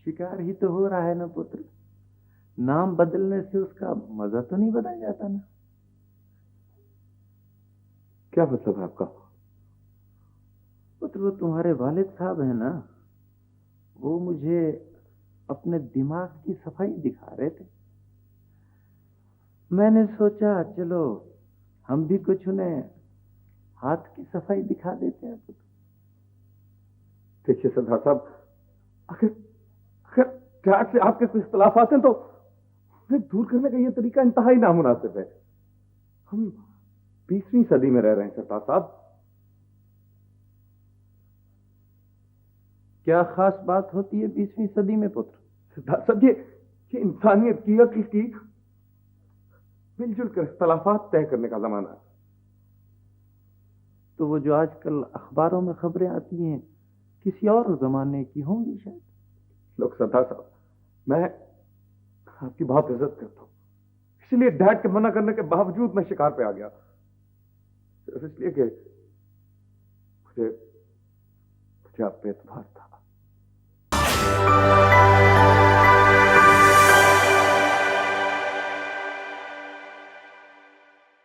शिकार ही तो हो रहा है ना पुत्र। नाम बदलने से उसका मजा तो नहीं बदल जाता ना। क्या मतलब है आपका? पुत्र वो तुम्हारे वालिद साहब है ना, वो मुझे अपने दिमाग की सफाई दिखा रहे थे। मैंने सोचा चलो हम भी कुछ उन्हें हाथ की सफाई दिखा देते हैं पुत्र। देखिए सरदार साहब, अगर अगर डैड से आपके कुछ इख्तलाफात हैं तो उन्हें दूर करने का यह तरीका इंतहाई नामुनासिब है। हम 20वीं सदी में रह रहे हैं सरदार साहब। क्या खास बात होती है 20वीं सदी में पुत्र? सरदार साहब, ये इंसानियत की अक्ल की मिलजुल कर इख्तलाफात तय करने का जमाना है। तो वो जो आजकल अखबारों में खबरें आती हैं किसी और जमाने की होंगी शायद। लोग सरदार साहब, मैं आपकी बहुत इज्जत करता हूं, इसलिए डैड के मना करने के बावजूद मैं शिकार पे आ गया, सिर्फ इसलिए कि मुझे मुझे आप पे एतबार था।